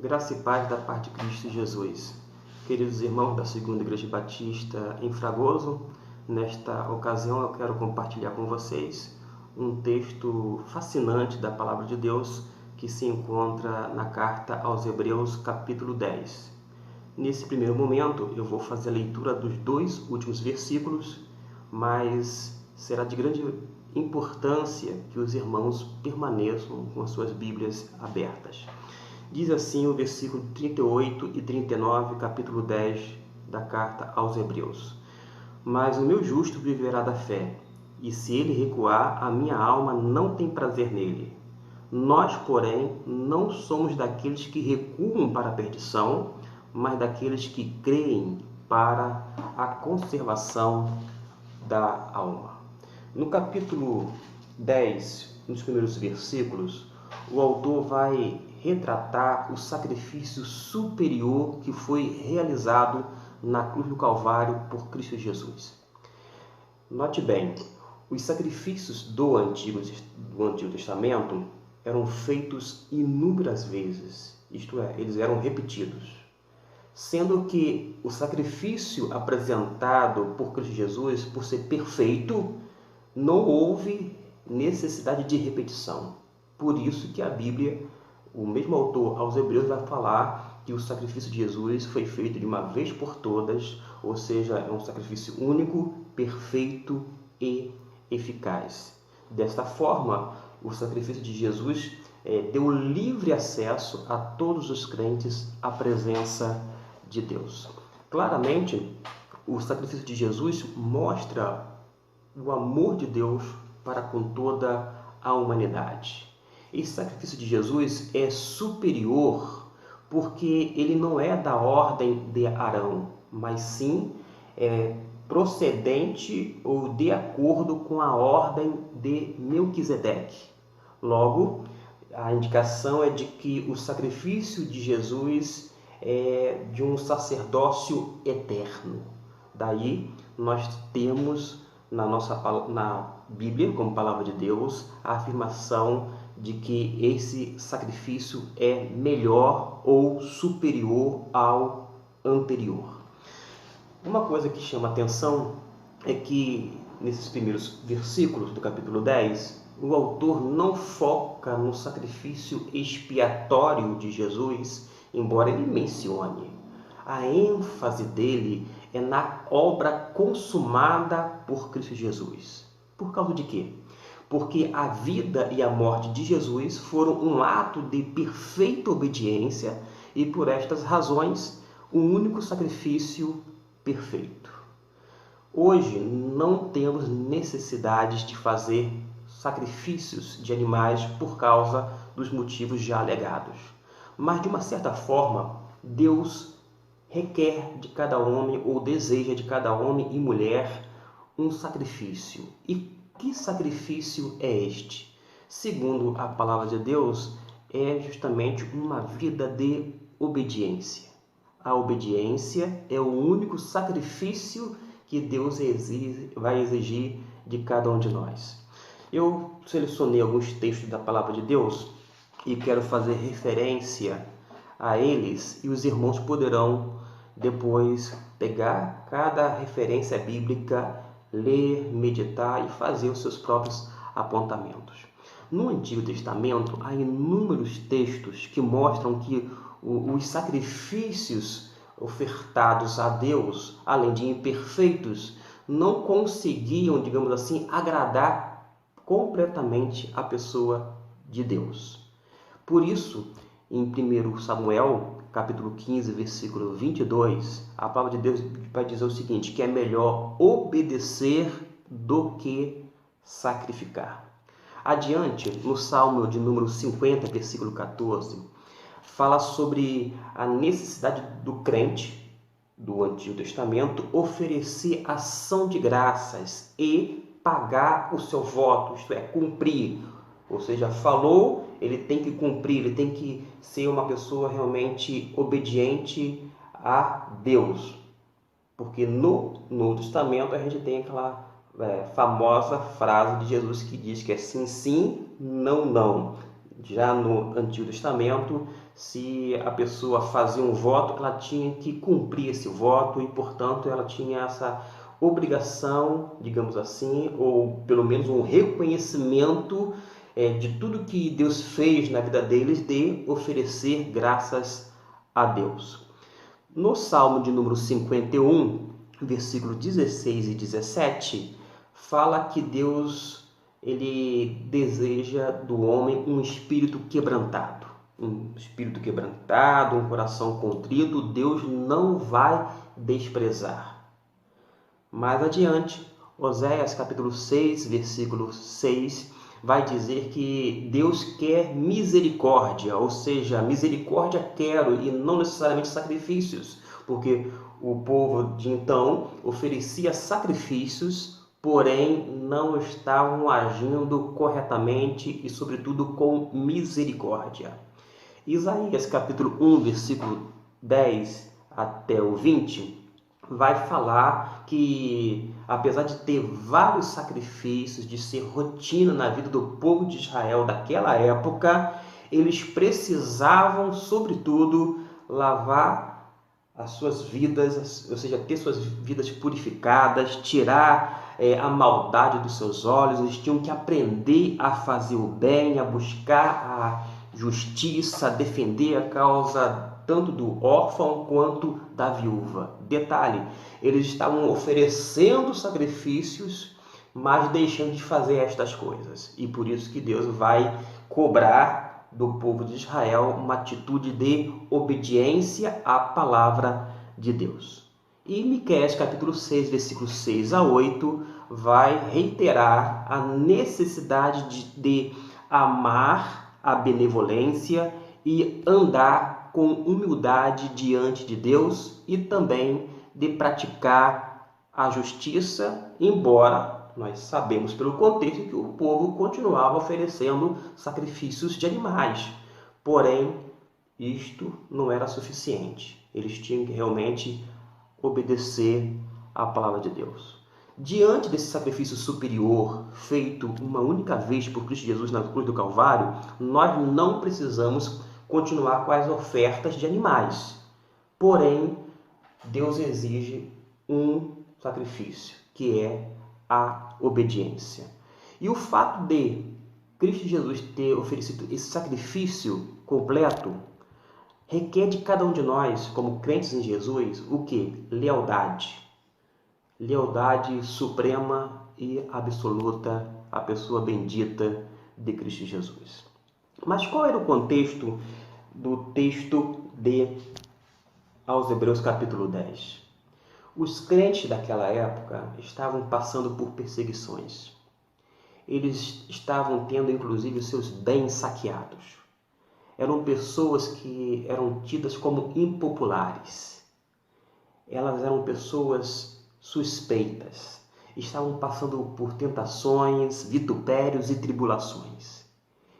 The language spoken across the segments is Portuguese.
Graça e paz da parte de Cristo Jesus. Queridos irmãos da Segunda Igreja Batista em Fragoso, nesta ocasião eu quero compartilhar com vocês um texto fascinante da Palavra de Deus que se encontra na carta aos Hebreus, capítulo 10. Nesse primeiro momento eu vou fazer a leitura dos 2 últimos versículos, mas será de grande importância que os irmãos permaneçam com as suas Bíblias abertas. Diz assim o versículo 38 e 39, capítulo 10 da carta aos Hebreus. Mas o meu justo viverá da fé, e se ele recuar, a minha alma não tem prazer nele. Nós, porém, não somos daqueles que recuam para a perdição, mas daqueles que creem para a conservação da alma. No capítulo 10, nos primeiros versículos, o autor vai retratar o sacrifício superior que foi realizado na cruz do Calvário por Cristo Jesus. Note bem, os sacrifícios do Antigo Testamento eram feitos inúmeras vezes, isto é, eles eram repetidos. Sendo que o sacrifício apresentado por Cristo Jesus, por ser perfeito, não houve necessidade de repetição. Por isso que a Bíblia, o mesmo autor aos Hebreus vai falar que o sacrifício de Jesus foi feito de uma vez por todas, ou seja, é um sacrifício único, perfeito e eficaz. Desta forma, o sacrifício de Jesus deu livre acesso a todos os crentes à presença de Deus. Claramente, o sacrifício de Jesus mostra o amor de Deus para com toda a humanidade. Esse sacrifício de Jesus é superior porque ele não é da ordem de Arão, mas sim procedente ou de acordo com a ordem de Melquisedeque. Logo, a indicação é de que o sacrifício de Jesus é de um sacerdócio eterno. Daí nós temos na Bíblia, como palavra de Deus, a afirmação de que esse sacrifício é melhor ou superior ao anterior. Uma coisa que chama atenção é que nesses primeiros versículos do capítulo 10, o autor não foca no sacrifício expiatório de Jesus, embora ele mencione. A ênfase dele é na obra consumada por Cristo Jesus. Por causa de quê? Porque a vida e a morte de Jesus foram um ato de perfeita obediência e, por estas razões, o único sacrifício perfeito. Hoje não temos necessidade de fazer sacrifícios de animais por causa dos motivos já alegados. Mas, de uma certa forma, Deus requer de cada homem ou deseja de cada homem e mulher um sacrifício. E que sacrifício é este? Segundo a palavra de Deus, é justamente uma vida de obediência. A obediência é o único sacrifício que Deus vai exigir de cada um de nós. Eu selecionei alguns textos da palavra de Deus e quero fazer referência a eles, e os irmãos poderão depois pegar cada referência bíblica, ler, meditar e fazer os seus próprios apontamentos. No Antigo Testamento, há inúmeros textos que mostram que os sacrifícios ofertados a Deus, além de imperfeitos, não conseguiam, digamos assim, agradar completamente a pessoa de Deus. Por isso, em 1 Samuel, capítulo 15, versículo 22, a palavra de Deus vai dizer o seguinte, que é melhor obedecer do que sacrificar. Adiante, no Salmo de número 50, versículo 14, fala sobre a necessidade do crente do Antigo Testamento oferecer ação de graças e pagar o seu voto, isto é, cumprir. Ou seja, falou, ele tem que cumprir, ele tem que ser uma pessoa realmente obediente a Deus. Porque no Novo Testamento a gente tem aquela famosa frase de Jesus que diz que é sim, sim, não, não. Já no Antigo Testamento, Se a pessoa fazia um voto, ela tinha que cumprir esse voto e, portanto, ela tinha essa obrigação, digamos assim, ou pelo menos um reconhecimento de tudo que Deus fez na vida deles, de oferecer graças a Deus. No Salmo de número 51, versículo 16 e 17, fala que Deus ele deseja do homem um espírito quebrantado. Um espírito quebrantado, um coração contrito, Deus não vai desprezar. Mais adiante, Oséias capítulo 6, versículo 6, vai dizer que Deus quer misericórdia, ou seja, misericórdia quero e não necessariamente sacrifícios, porque o povo de então oferecia sacrifícios, porém não estavam agindo corretamente e, sobretudo, com misericórdia. Isaías capítulo 1, versículo 10 até o 20, vai falar que, apesar de ter vários sacrifícios, de ser rotina na vida do povo de Israel daquela época, eles precisavam, sobretudo, lavar as suas vidas, ou seja, ter suas vidas purificadas, tirar a maldade dos seus olhos. Eles tinham que aprender a fazer o bem, a buscar a justiça, a defender a causa tanto do órfão quanto da viúva. Detalhe, eles estavam oferecendo sacrifícios, mas deixando de fazer estas coisas. E por isso que Deus vai cobrar do povo de Israel uma atitude de obediência à palavra de Deus. E Miqueias capítulo 6, versículos 6 a 8, vai reiterar a necessidade de amar a benevolência e andar com humildade diante de Deus e também de praticar a justiça, embora nós sabemos pelo contexto que o povo continuava oferecendo sacrifícios de animais. Porém, isto não era suficiente. Eles tinham que realmente obedecer à palavra de Deus. Diante desse sacrifício superior, feito uma única vez por Cristo Jesus na cruz do Calvário, nós não precisamos continuar com as ofertas de animais. Porém, Deus exige um sacrifício, que é a obediência. E o fato de Cristo Jesus ter oferecido esse sacrifício completo requer de cada um de nós, como crentes em Jesus, o que? Lealdade. Lealdade suprema e absoluta à pessoa bendita de Cristo Jesus. Mas qual era o contexto do texto de aos Hebreus capítulo 10? Os crentes daquela época estavam passando por perseguições. Eles estavam tendo inclusive os seus bens saqueados. Eram pessoas que eram tidas como impopulares. Elas eram pessoas suspeitas. Estavam passando por tentações, vitupérios e tribulações.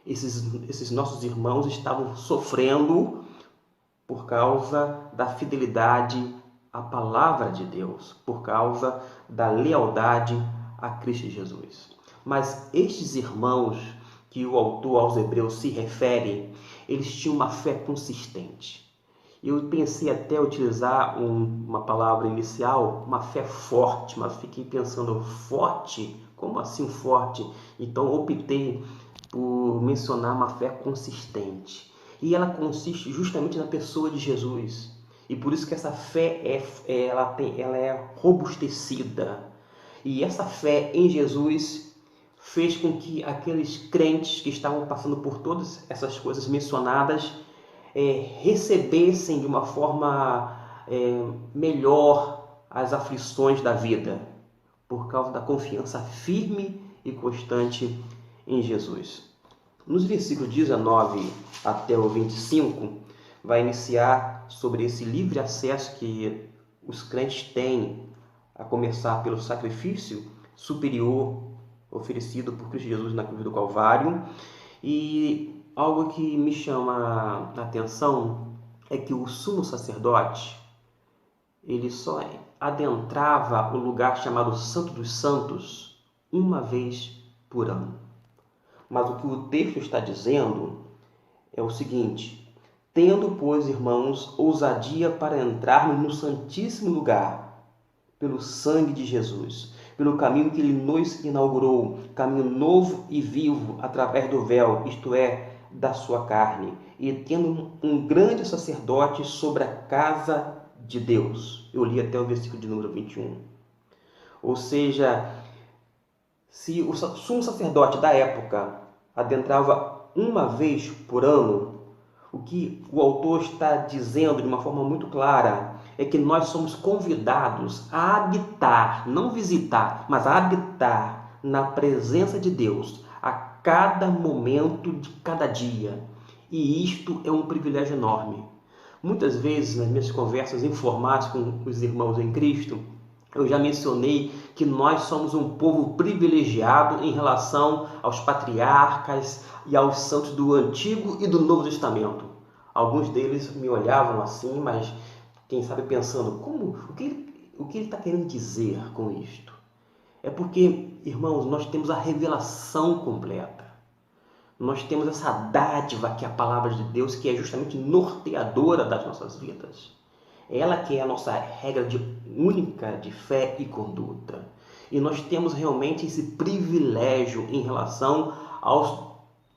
Esses nossos irmãos estavam sofrendo por causa da fidelidade à palavra de Deus, por causa da lealdade a Cristo Jesus. Mas estes irmãos que o autor aos Hebreus se refere, eles tinham uma fé consistente. Eu pensei até utilizar uma palavra inicial, uma fé forte, mas fiquei pensando, forte? Como assim forte? Então optei por mencionar uma fé consistente. E ela consiste justamente na pessoa de Jesus. E por isso que essa fé ela é robustecida. E essa fé em Jesus fez com que aqueles crentes que estavam passando por todas essas coisas mencionadas recebessem de uma forma melhor as aflições da vida, por causa da confiança firme e constante em Jesus. Nos versículos 19 até o 25, vai iniciar sobre esse livre acesso que os crentes têm, a começar pelo sacrifício superior oferecido por Cristo Jesus na cruz do Calvário. E algo que me chama a atenção é que o sumo sacerdote, ele só adentrava o lugar chamado Santo dos Santos uma vez por ano. Mas o que o texto está dizendo é o seguinte: Tendo, pois, irmãos, ousadia para entrarmos no Santíssimo Lugar, pelo sangue de Jesus, pelo caminho que ele nos inaugurou, caminho novo e vivo, através do véu, isto é, da sua carne, e tendo um grande sacerdote sobre a casa de Deus. Eu li até o versículo de número 21. Ou seja, se o sumo sacerdote da época adentrava uma vez por ano, o que o autor está dizendo de uma forma muito clara é que nós somos convidados a habitar, não visitar, mas a habitar na presença de Deus a cada momento de cada dia. E isto é um privilégio enorme. Muitas vezes, nas minhas conversas informais com os irmãos em Cristo, eu já mencionei que nós somos um povo privilegiado em relação aos patriarcas e aos santos do Antigo e do Novo Testamento. Alguns deles me olhavam assim, mas quem sabe pensando, o que ele está querendo dizer com isto? É porque, irmãos, nós temos a revelação completa. Nós temos essa dádiva que é a palavra de Deus, que é justamente norteadora das nossas vidas. Ela que é a nossa regra única de fé e conduta. E nós temos realmente esse privilégio em relação aos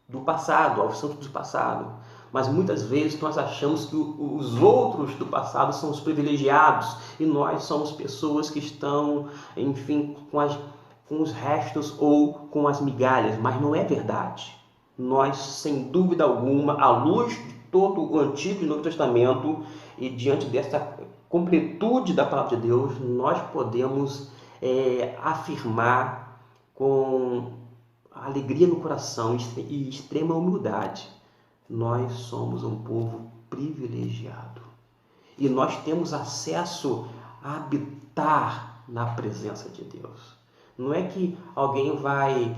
do passado, aos santos do passado. Mas muitas vezes nós achamos que os outros do passado são os privilegiados e nós somos pessoas que estão, enfim, com os restos ou com as migalhas. Mas não é verdade. Nós, sem dúvida alguma, à luz de todo o Antigo e Novo Testamento e diante dessa completude da palavra de Deus, nós podemos afirmar com alegria no coração e extrema humildade: nós somos um povo privilegiado e nós temos acesso a habitar na presença de Deus. Não é que alguém vai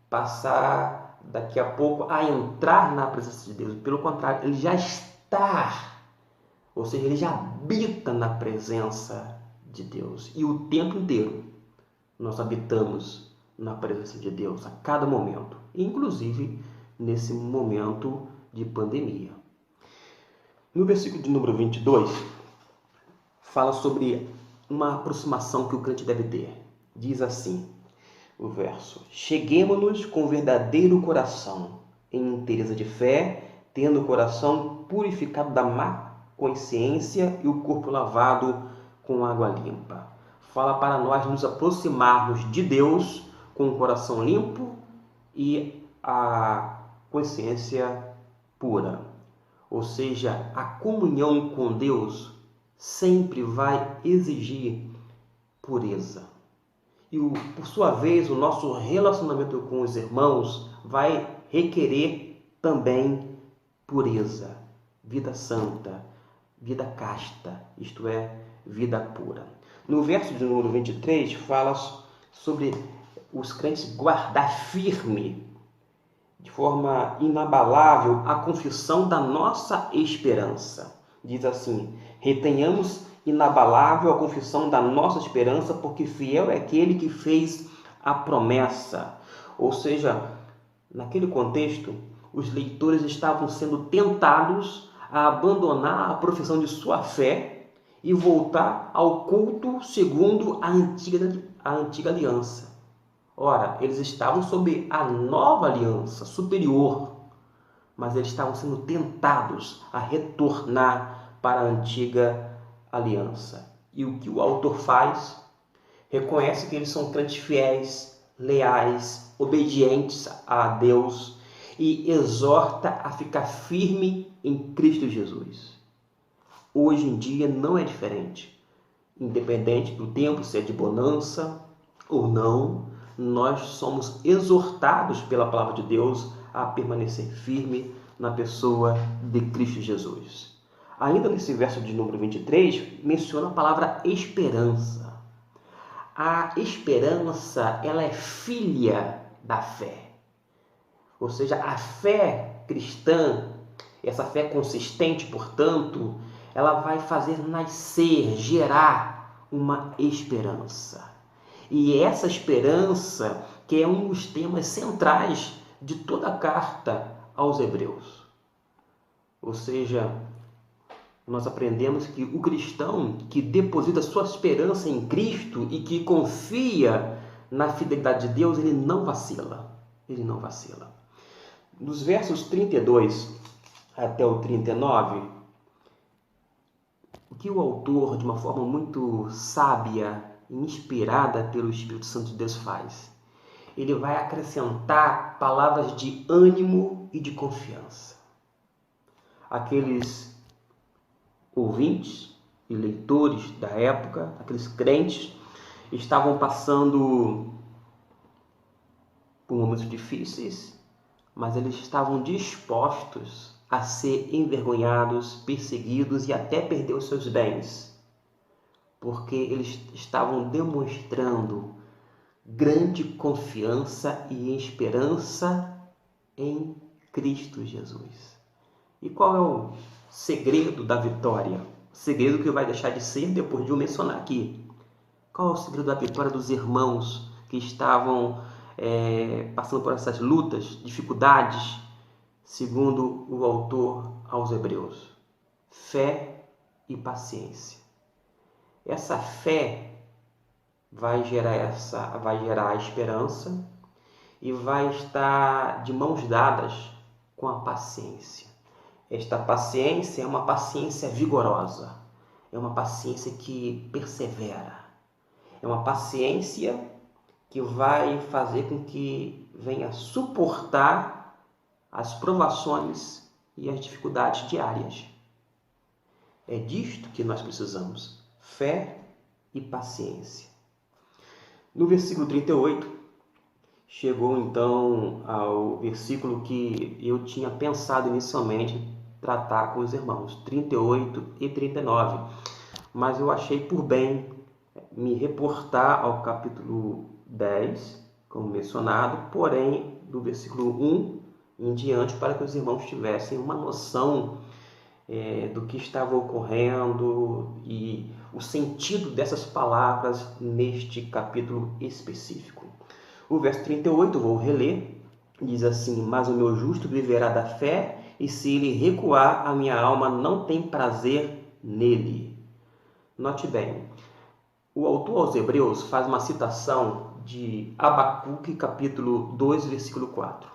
passar daqui a pouco a entrar na presença de Deus, pelo contrário, ele já está, ou seja, ele já habita na presença de Deus. E o tempo inteiro nós habitamos na presença de Deus, a cada momento, inclusive nesse momento de pandemia. No versículo de número 22, fala sobre uma aproximação que o crente deve ter. Diz assim o verso: cheguemo-nos com verdadeiro coração, em inteireza de fé, tendo o coração purificado da má consciência e o corpo lavado com água limpa. Fala para nós nos aproximarmos de Deus com o coração limpo e a consciência pura. Ou seja, a comunhão com Deus sempre vai exigir pureza. E, por sua vez, o nosso relacionamento com os irmãos vai requerer também pureza, vida santa, vida casta, isto é, vida pura. No verso de número 23, fala sobre os crentes guardar firme, de forma inabalável, a confissão da nossa esperança. Diz assim: retenhamos inabalável a confissão da nossa esperança, porque fiel é aquele que fez a promessa. Ou seja, naquele contexto, os leitores estavam sendo tentados a abandonar a profissão de sua fé e voltar ao culto segundo a antiga aliança. Ora, eles estavam sob a nova aliança superior, mas eles estavam sendo tentados a retornar para a antiga aliança. E o que o autor faz? Reconhece que eles são crentes fiéis, leais, obedientes a Deus e exorta a ficar firme em Cristo Jesus. Hoje em dia não é diferente. Independente do tempo, se é de bonança ou não, nós somos exortados pela palavra de Deus a permanecer firme na pessoa de Cristo Jesus. Ainda nesse verso de número 23, menciona a palavra esperança. A esperança, ela é filha da fé. Ou seja, a fé cristã, essa fé consistente, portanto, ela vai fazer nascer, gerar uma esperança. E essa esperança que é um dos temas centrais de toda a carta aos Hebreus. Ou seja, nós aprendemos que o cristão que deposita sua esperança em Cristo e que confia na fidelidade de Deus, ele não vacila. Ele não vacila. Dos versos 32 até o 39, o que o autor, de uma forma muito sábia e inspirada pelo Espírito Santo de Deus faz? Ele vai acrescentar palavras de ânimo e de confiança. Aqueles ouvintes e leitores da época, aqueles crentes, estavam passando por momentos difíceis, mas eles estavam dispostos a ser envergonhados, perseguidos e até perder os seus bens, porque eles estavam demonstrando grande confiança e esperança em Cristo Jesus. E qual é o segredo da vitória? O segredo que vai deixar de ser depois de eu mencionar aqui. Qual é o segredo da vitória dos irmãos que estavam passando por essas lutas, dificuldades, segundo o autor aos Hebreus? Fé e paciência. Essa fé vai gerar a esperança e vai estar de mãos dadas com a paciência. Esta paciência é uma paciência vigorosa, é uma paciência que persevera, é uma paciência que vai fazer com que venha suportar as provações e as dificuldades diárias. É disto que nós precisamos, fé e paciência. No versículo 38, chegou então ao versículo que eu tinha pensado inicialmente tratar com os irmãos, 38 e 39. Mas eu achei por bem me reportar ao capítulo 10, como mencionado, porém do versículo 1 em diante, para que os irmãos tivessem uma noção do que estava ocorrendo e o sentido dessas palavras neste capítulo específico. O verso 38, vou reler, diz assim: mas o meu justo viverá da fé, e se ele recuar, a minha alma não tem prazer nele. Note bem, o autor aos Hebreus faz uma citação de Abacuque, capítulo 2, versículo 4.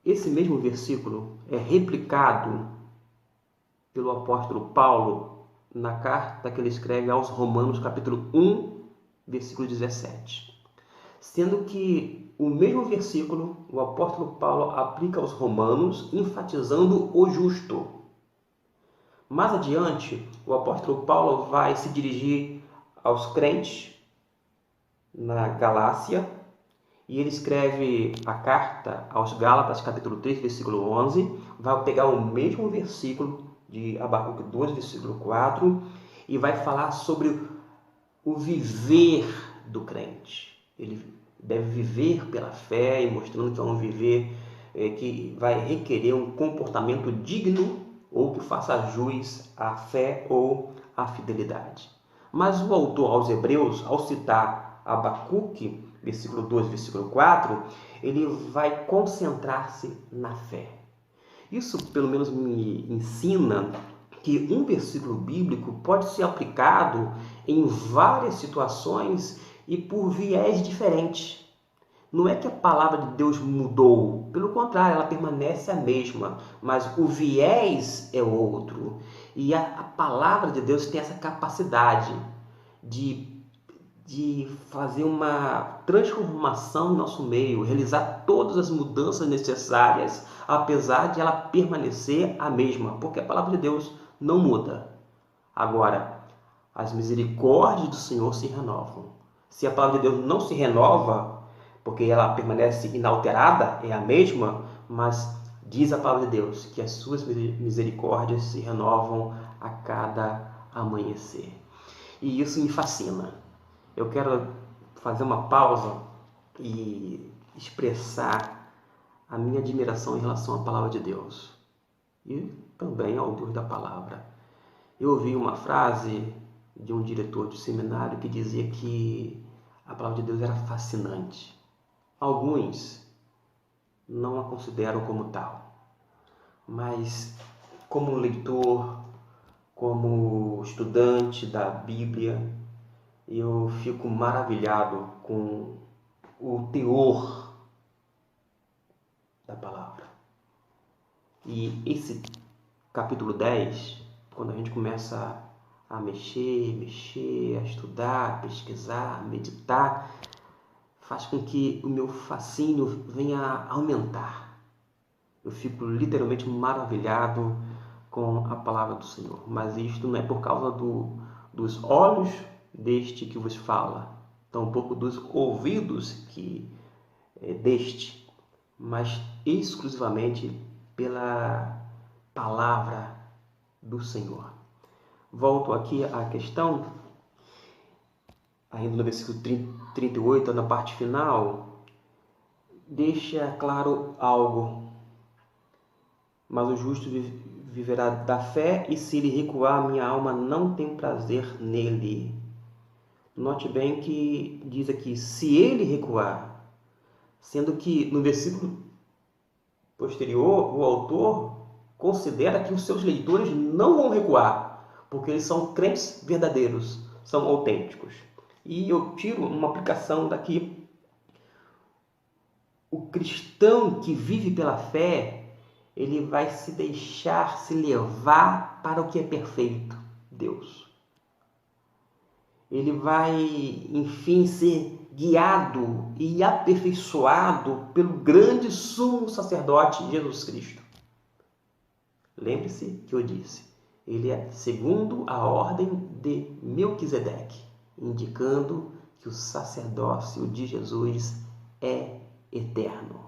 Esse mesmo versículo é replicado pelo apóstolo Paulo na carta que ele escreve aos Romanos, capítulo 1, versículo 17. Sendo que o mesmo versículo o apóstolo Paulo aplica aos romanos, enfatizando o justo. Mais adiante, o apóstolo Paulo vai se dirigir aos crentes na Galácia e ele escreve a carta aos Gálatas, capítulo 3, versículo 11, vai pegar o mesmo versículo de Abacuque 2, versículo 4 e vai falar sobre o viver do crente. Ele deve viver pela fé e mostrando que é um viver que vai requerer um comportamento digno ou que faça jus à fé ou à fidelidade. Mas o autor aos Hebreus, ao citar Abacuque, versículo 2, versículo 4, ele vai concentrar-se na fé. Isso, pelo menos, me ensina que um versículo bíblico pode ser aplicado em várias situações e por viés diferentes. Não é que a palavra de Deus mudou, pelo contrário, ela permanece a mesma, mas o viés é outro. E a palavra de Deus tem essa capacidade de fazer uma transformação no nosso meio, realizar todas as mudanças necessárias, apesar de ela permanecer a mesma, porque a palavra de Deus não muda. Agora, as misericórdias do Senhor se renovam. Se a palavra de Deus não se renova, porque ela permanece inalterada, é a mesma, mas diz a palavra de Deus que as suas misericórdias se renovam a cada amanhecer. E isso me fascina. Eu quero fazer uma pausa e expressar a minha admiração em relação à palavra de Deus e também ao Deus da palavra. Eu ouvi uma frase de um diretor de seminário que dizia que a palavra de Deus era fascinante. Alguns não a consideram como tal, mas como leitor, como estudante da Bíblia, eu fico maravilhado com o teor da palavra. E esse capítulo 10, quando a gente começa a mexer, a estudar, pesquisar, meditar, faz com que o meu fascínio venha a aumentar. Eu fico literalmente maravilhado com a palavra do Senhor. Mas isto não é por causa dos olhos deste que vos fala, tampouco dos ouvidos deste, mas exclusivamente pela palavra do Senhor. Volto aqui à questão, ainda no versículo 38, na parte final, deixa claro algo. Mas o justo viverá da fé, e se ele recuar, minha alma não tem prazer nele. Note bem que diz aqui, se ele recuar, sendo que no versículo posterior, o autor considera que os seus leitores não vão recuar, porque eles são crentes verdadeiros, são autênticos. E eu tiro uma aplicação daqui. O cristão que vive pela fé, ele vai se deixar se levar para o que é perfeito, Deus. Ele vai, enfim, ser guiado e aperfeiçoado pelo grande sumo sacerdote Jesus Cristo. Lembre-se que eu disse, ele é segundo a ordem de Melquisedeque, indicando que o sacerdócio de Jesus é eterno.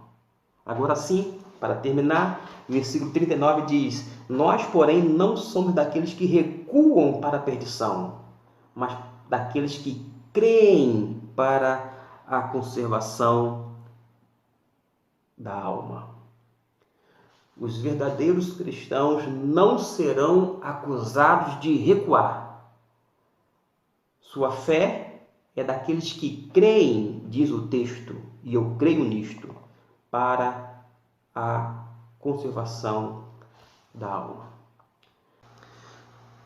Agora sim, para terminar, o versículo 39 diz, nós, porém, não somos daqueles que recuam para a perdição, mas daqueles que creem para a conservação da alma. Os verdadeiros cristãos não serão acusados de recuar. Sua fé é daqueles que creem, diz o texto, e eu creio nisto, para a conservação da alma.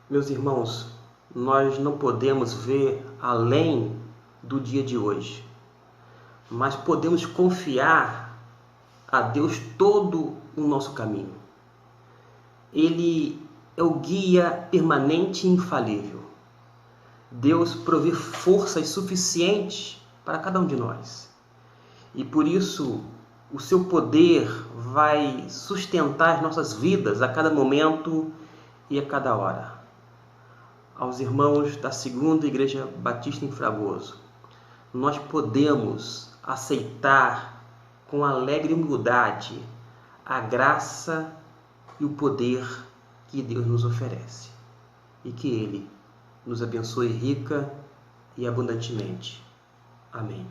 Meus irmãos, nós não podemos ver além do dia de hoje, mas podemos confiar a Deus todo o nosso caminho. Ele é o guia permanente e infalível. Deus provê forças suficientes para cada um de nós. E por isso, o seu poder vai sustentar as nossas vidas a cada momento e a cada hora. Aos irmãos da Segunda Igreja Batista em Fragoso, nós podemos aceitar com alegre humildade a graça e o poder que Deus nos oferece. E que Ele nos abençoe rica e abundantemente. Amém.